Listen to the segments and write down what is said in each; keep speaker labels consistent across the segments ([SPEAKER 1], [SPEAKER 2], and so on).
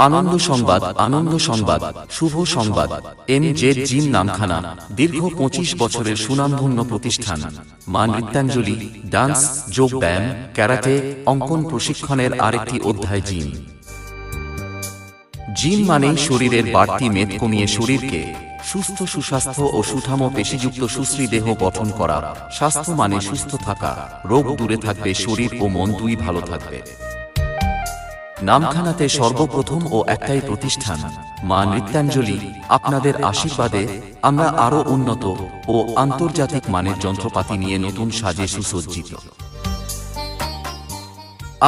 [SPEAKER 1] আনন্দ সংবাদ, আনন্দ সংবাদ, শুভ সংবাদ। MZ জিম নামখানা দীর্ঘ 25 বছরের সুনামধন্য প্রতিষ্ঠান। মা নৃত্যাঞ্জলি ডান্স, যোগ ব্যায়াম, ক্যারাটে, অঙ্কন প্রশিক্ষণের আরেকটি অধ্যায় জিম। জিম মানেই শরীরের বাড়তি মেদ কমিয়ে শরীরকে সুস্থ, সুস্বাস্থ্য ও সুঠামো পেশিযুক্ত সুশ্রী দেহ গঠন করা। স্বাস্থ্য মানে সুস্থ থাকা, রোগ দূরে থাকবে, শরীর ও মন দুই ভালো থাকবে। নামখানাতে সর্বপ্রথম ও একটাই প্রতিষ্ঠান মা নৃত্যাঞ্জলি। আপনাদের আশীর্বাদে আমরা আরো উন্নত ও আন্তর্জাতিক মানের যন্ত্রপাতি নিয়ে নতুন সাজে সুসজ্জিত।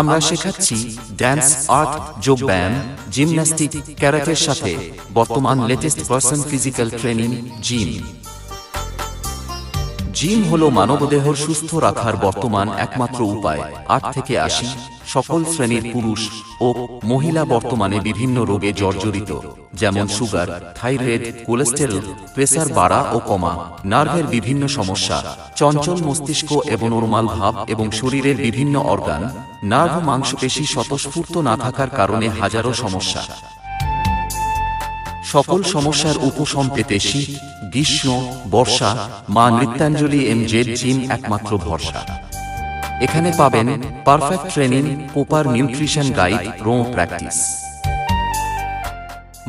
[SPEAKER 1] আমরা শেখাচ্ছি ড্যান্স, আর্ট, যোগ ব্যায়াম, জিমন্যাস্টিক, ক্যারাটের সাথে বর্তমান latest version physical training gym. Gym হলো মানবদেহর সুস্থ রাখার বর্তমান একমাত্র উপায়। 8 থেকে 80 সকল শ্রেণীর পুরুষ ও মহিলা বর্তমানে বিভিন্ন রোগে জর্জরিত, যেমন সুগার, থাইরয়েড, কোলেস্টেরল, প্রেসার বাড়া ও কমা, নার্ভের বিভিন্ন সমস্যা, চঞ্চল মস্তিষ্ক এবং নরমাল ভাব এবং শরীরের বিভিন্ন অর্গান, নার্ভ, মাংসপেশি স্বতঃস্ফূর্ত না থাকার কারণে হাজারো সমস্যা। সকল সমস্যার উপশম পেতে শীত, গ্রীষ্ম, বর্ষা মা নৃত্যাঞ্জলি MZ জিম একমাত্র ভরসা। এখানে পাবেন perfect training, proper nutrition guide, রো প্র্যাকটিস।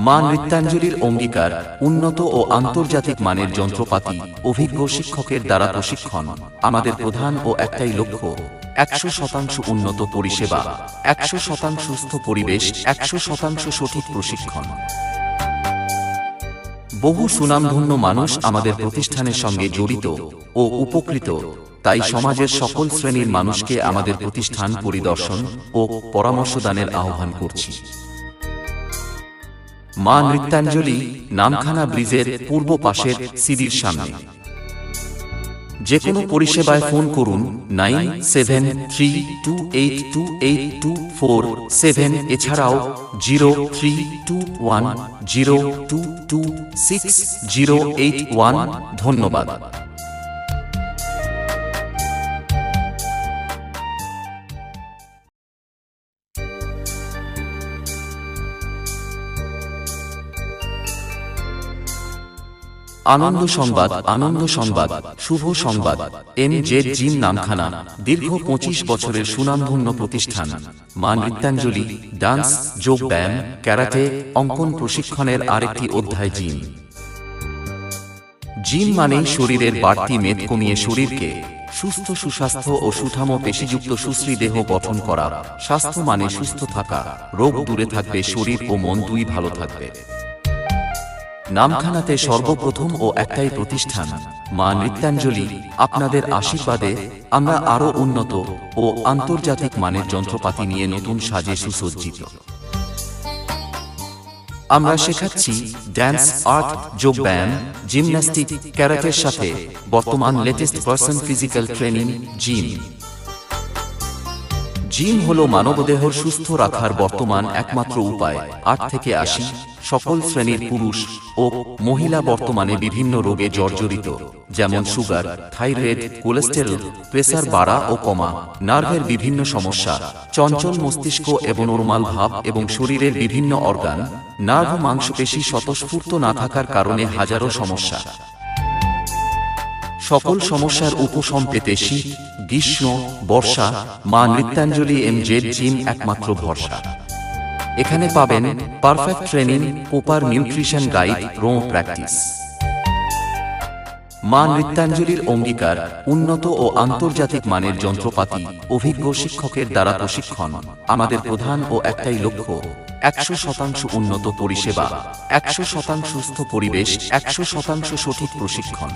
[SPEAKER 1] মা নৃত্যাঞ্জলির অঙ্গীকার উন্নত ও আন্তর্জাতিক মানের যন্ত্রপাতি, অভিজ্ঞ শিক্ষকের দ্বারা প্রশিক্ষণ। আমাদের প্রধান ও একটাই লক্ষ্য 100% উন্নত পরিষেবা, 100% সুস্থ পরিবেশ, 100% সঠিক প্রশিক্ষণ। বহু সুনামধন্য মানুষ আমাদের প্রতিষ্ঠানের সঙ্গে জড়িত ও উপকৃত, তাই সমাজের সকল শ্রেণীর মানুষকে আমাদের প্রতিষ্ঠান পরিদর্শন ও পরামর্শদানের আহ্বান করছি। মা নৃত্যাঞ্জলি নামখানা ব্রিজের পূর্ব পাশের সিডির সামনে। যে কোনো পরিষেবায় ফোন করুন 9732828247। এছাড়াও 032102268081। ধন্যবাদ। আনন্দ সংবাদ, আনন্দ সংবাদ, শুভ সংবাদ। MZ জিম নামখানা দীর্ঘ 25 বছরের সুনামধন্য প্রতিষ্ঠান। মা নৃত্যাঞ্জলি ডান্স, যোগ ব্যায়াম, ক্যারাটে, অঙ্কন প্রশিক্ষণের আরেকটি অধ্যায় জিম। জিম মানেই শরীরের বাড়তি মেদ কমিয়ে শরীরকে সুস্থ, সুস্বাস্থ্য ও সুঠামো পেশিযুক্ত সুশ্রী দেহ গঠন করা। স্বাস্থ্য মানে সুস্থ থাকা, রোগ দূরে থাকবে, শরীর ও মন দুই ভালো থাকবে। নামখানাতে সর্বপ্রথম ও একটাই প্রতিষ্ঠান মা নৃত্যাঞ্জলি। আপনাদের আশীর্বাদে আমরা আরো উন্নত ও আন্তর্জাতিক মানের যন্ত্রপাতি নিয়ে নতুন সাজে সুসজ্জিত। আমরা শেখাচ্ছি ড্যান্স, আর্ট, যোগ ব্যায়াম, জিমন্যাস্টিক, ক্যারাটের সাথে বর্তমান latest version physical training gym. Gym হলো মানবদেহর সুস্থ রাখার বর্তমান একমাত্র উপায়। 8 থেকে 80 সকল শ্রেণীর পুরুষ ও মহিলা বর্তমানে বিভিন্ন রোগে জর্জরিত, যেমন সুগার, থাইরয়েড, কোলেস্টেরল, প্রেসার বাড়া ও কমা, নার্ভের বিভিন্ন সমস্যা, চঞ্চল মস্তিষ্ক এবং নরমাল ভাব এবং শরীরের বিভিন্ন অর্গান, নার্ভ, মাংসপেশি স্বতঃস্ফূর্ত না থাকার কারণে হাজারো সমস্যা। সকল সমস্যার উপশম পেতে শীত, গ্রীষ্ম, বর্ষা মা নৃত্যাঞ্জলি MZ জিম একমাত্র ভরসা। এখানে পাবেন perfect training, proper nutrition guide, রো প্র্যাকটিস। মা নৃত্যাঞ্জলির অঙ্গীকার উন্নত ও আন্তর্জাতিক মানের যন্ত্রপাতি, অভিজ্ঞ শিক্ষকের দ্বারা প্রশিক্ষণ। আমাদের প্রধান ও একটাই লক্ষ্য 100% উন্নত পরিষেবা, 100% সুস্থ পরিবেশ, 100% সঠিক প্রশিক্ষণ।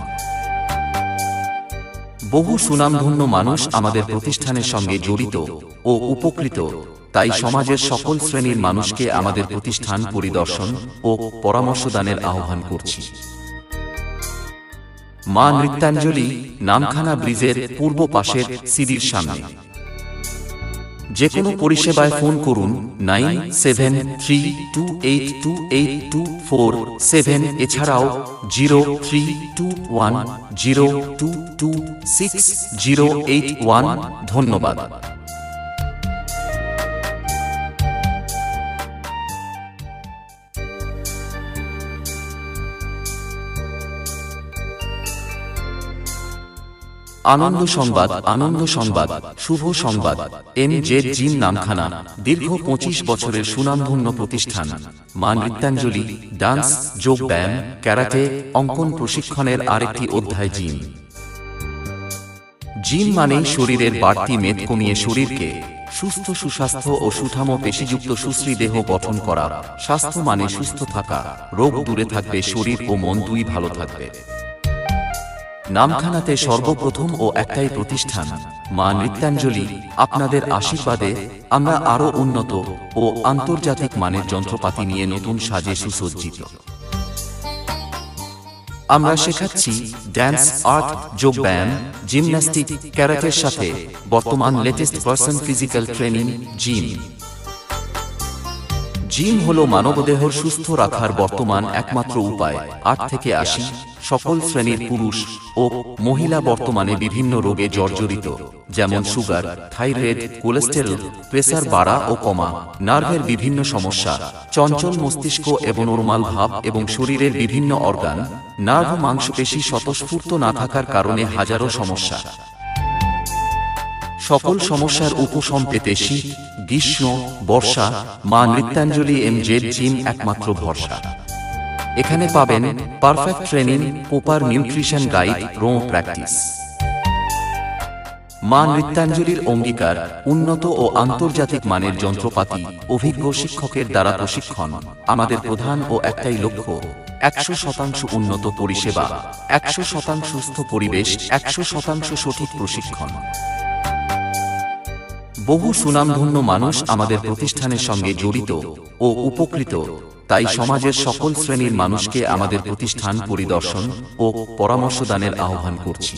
[SPEAKER 1] বহু সুনামধন্য মানুষ আমাদের প্রতিষ্ঠানের সঙ্গে জড়িত ও উপকৃত, তাই সমাজের সকল শ্রেণীর মানুষকে আমাদের প্রতিষ্ঠান পরিদর্শন ও পরামর্শদানের আহ্বান করছি। মা নৃত্যাঞ্জলি নামখানা ব্রিজের পূর্ব পাশের সিডির সামনে। যে কোনো পরিষেবায় ফোন করুন 9732828247। এছাড়াও 032102268081। ধন্যবাদ। আনন্দ সংবাদ, আনন্দ সংবাদ, শুভ সংবাদ। MZ জিম নামখানা দীর্ঘ 25 বছরের সুনামধন্য প্রতিষ্ঠান। মা নৃত্যাঞ্জলি ডান্স, যোগ ব্যায়াম, ক্যারাটে, অঙ্কন প্রশিক্ষণের আরেকটি অধ্যায় জিম। জিম মানেই শরীরের বাড়তি মেদ কমিয়ে শরীরকে সুস্থ, সুস্বাস্থ্য ও সুঠাম পেশিযুক্ত সুশ্রী দেহ গঠন করা। স্বাস্থ্য মানে সুস্থ থাকা, রোগ দূরে থাকবে, শরীর ও মন দুই ভালো থাকবে। নামখানাতে সর্বপ্রথম ও একটাই প্রতিষ্ঠান মা নৃত্যাঞ্জলি। আপনাদের আশীর্বাদে আমরা আরো উন্নত ও আন্তর্জাতিক মানের যন্ত্রপাতি নিয়ে নতুন সাজে সুসজ্জিত। আমরা শেখাচ্ছি ড্যান্স, আর্ট, যোগ ব্যায়াম, জিমন্যাস্টিক, ক্যারাটের সাথে বর্তমান latest person physical training gym. Gym হলো মানবদেহর সুস্থ রাখার বর্তমান একমাত্র উপায়। 8 থেকে 80 সকল শ্রেণীর পুরুষ ও মহিলা বর্তমানে বিভিন্ন রোগে জর্জরিত, যেমন সুগার, থাইরয়েড, কোলেস্টেরল, প্রেসার বাড়া ও কমা, নার্ভের বিভিন্ন সমস্যা, চঞ্চল মস্তিষ্ক এবং নরমাল ভাব এবং শরীরের বিভিন্ন অর্গান, নার্ভ, মাংসপেশি স্বতঃস্ফূর্ত না থাকার কারণে হাজারো সমস্যা। সকল সমস্যার উপশম পেতে শীত, গ্রীষ্ম, বর্ষা মা নৃত্যাঞ্জলি MZ জিম একমাত্র ভরসা। এখানে পাবেন perfect training, proper nutrition guide, রো প্র্যাকটিস। মা নৃত্যাঞ্জলির অঙ্গীকার উন্নত ও আন্তর্জাতিক মানের যন্ত্রপাতি, অভিজ্ঞ শিক্ষকের দ্বারা প্রশিক্ষণ। আমাদের প্রধান ও একটাই লক্ষ্য 100% উন্নত পরিষেবা, 100% সুস্থ পরিবেশ, 100% সঠিক প্রশিক্ষণ। বহু সুনামধন্য মানুষ আমাদের প্রতিষ্ঠানের সঙ্গে জড়িত ও উপকৃত, তাই সমাজের সকল শ্রেণীর মানুষকে আমাদের প্রতিষ্ঠান পরিদর্শন ও পরামর্শদানের আহ্বান করছি।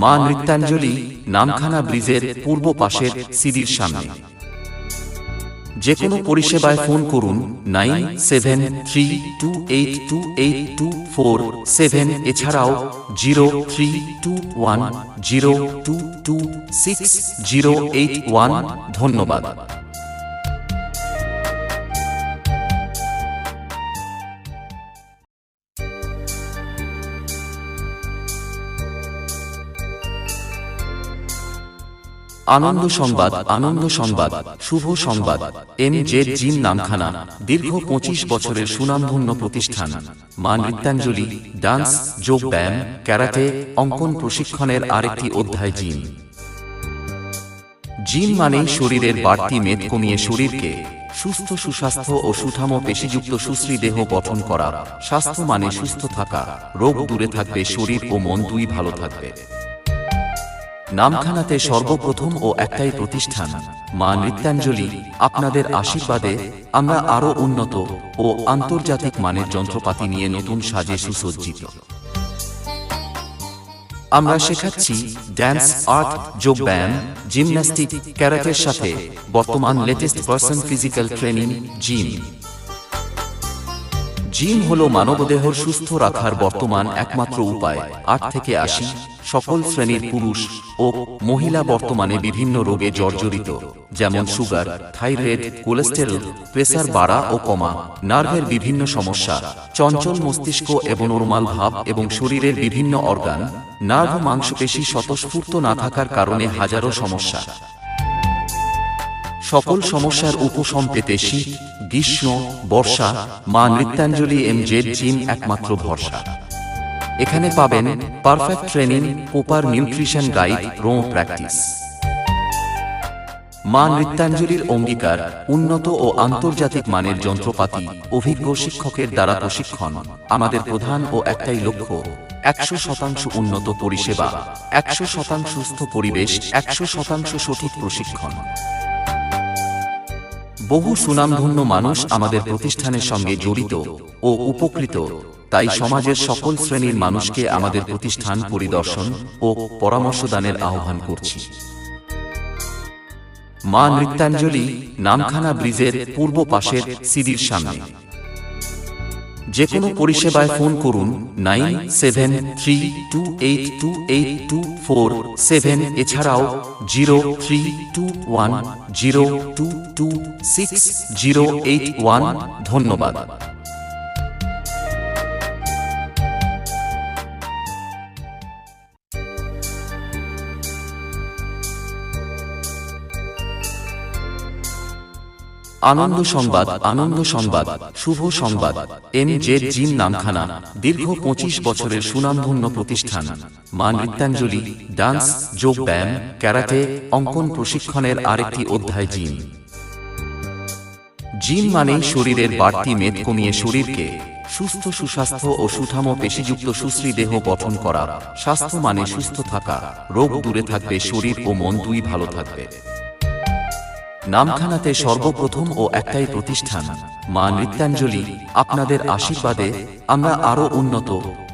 [SPEAKER 1] মা নৃত্যাঞ্জলি নামখানা ব্রিজের পূর্ব পাশের সিডির সামনে। যে কোনো পরিষেবায় ফোন করুন 9732828247। এছাড়াও 032102268081। ধন্যবাদ। আনন্দ সংবাদ, আনন্দ সংবাদ, শুভ সংবাদ। MZ জিম নামখানা দীর্ঘ 25 বছরের সুনামধন্য প্রতিষ্ঠান। মা নৃত্যাঞ্জলি ডান্স, যোগ ব্যায়াম, ক্যারাটে, অঙ্কন প্রশিক্ষণের আরেকটি অধ্যায় জিম। জিম মানেই শরীরের বাড়তি মেদ কমিয়ে শরীরকে সুস্থ, সুস্বাস্থ্য ও সুঠাম পেশিযুক্ত সুশ্রী দেহ গঠন করা। স্বাস্থ্য মানে সুস্থ থাকা, রোগ দূরে থাকবে, শরীর ও মন দুই ভালো থাকবে। নামখানাতে সর্বপ্রথম ও একটাই প্রতিষ্ঠান মা নৃত্যাঞ্জলি। আপনাদের আশীর্বাদে আমরা আরো উন্নত ও আন্তর্জাতিক মানের যন্ত্রপাতি নিয়ে নতুন সাজে সুসজ্জিত। আমরা শেখাচ্ছি ড্যান্স, আর্ট, যোগ ব্যায়াম, জিমন্যাস্টিক, ক্যারাটের সাথে বর্তমান latest person physical training gym. Gym হলো মানবদেহর সুস্থ রাখার বর্তমান একমাত্র উপায়। 8 থেকে 80 সকল শ্রেণীর পুরুষ ও মহিলা বর্তমানে বিভিন্ন রোগে জর্জরিত, যেমন সুগার, থাইরয়েড, কোলেস্টেরল, প্রেসার বাড়া ও কমা, নার্ভের বিভিন্ন সমস্যা, চঞ্চল মস্তিষ্ক এবং নরমাল ভাব এবং শরীরের বিভিন্ন অর্গান, নার্ভ, মাংসপেশি স্বতঃস্ফূর্ত না থাকার কারণে হাজারো সমস্যা। সকল সমস্যার উপশম পেতে শীত, গ্রীষ্ম, বর্ষা মা নৃত্যাঞ্জলি MZ জিম একমাত্র ভরসা। এখানে পাবেন perfect training, proper nutrition guide, রো প্র্যাকটিস। মা নৃত্যাঞ্জলির অঙ্গীকার উন্নত ও আন্তর্জাতিক মানের যন্ত্রপাতি, অভিজ্ঞ শিক্ষকের দ্বারা প্রশিক্ষণ। আমাদের প্রধান ও একটাই লক্ষ্য 100% উন্নত পরিষেবা, 100% সুস্থ পরিবেশ, 100% সঠিক প্রশিক্ষণ। বহু সুনামধন্য মানুষ আমাদের প্রতিষ্ঠানের সঙ্গে জড়িত ও উপকৃত, তাই সমাজের সকল শ্রেণীর মানুষকে আমাদের প্রতিষ্ঠান পরিদর্শন ও পরামর্শদানের আহ্বান করছি। মা নৃত্যাঞ্জলি নামখানা ব্রিজের পূর্ব পাশের সিডির সামনে। যে কোনো পরিষেবায় ফোন করুন 9732828247। এছাড়াও 032102268081। ধন্যবাদ। আনন্দ সংবাদ, শুভ সংবাদ। NZ জিম নামখানা দীর্ঘ 25 বছরের সুনামধন্য প্রতিষ্ঠান। মা নৃত্যাঞ্জলি ডান্স, যোগ ব্যায়াম, ক্যারাটে, অঙ্কন প্রশিক্ষণের আরেকটি অধ্যায় জিম। জিম মানেই শরীরের বাড়তি মেদ কমিয়ে শরীরকে সুস্থ, সুস্বাস্থ্য ও সুঠাম পেশিযুক্ত সুশ্রী দেহ গঠন করা। স্বাস্থ্য মানে সুস্থ থাকা, রোগ দূরে থাকবে, শরীর ও মন দুই ভালো থাকবে। নামখানাতে সর্বপ্রথম ও একটাই প্রতিষ্ঠান মা নৃত্যাঞ্জলি। আপনাদের আশীর্বাদে আমরা আরো উন্নত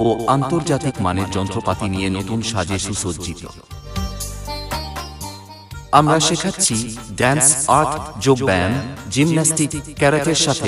[SPEAKER 1] ও আন্তর্জাতিক মানের যন্ত্রপাতি নিয়ে নতুন সাজে সুসজ্জিত। আমরা শেখাচ্ছি ড্যান্স, আর্ট, যোগ ব্যায়াম, জিমন্যাস্টিক, ক্যারাটের সাথে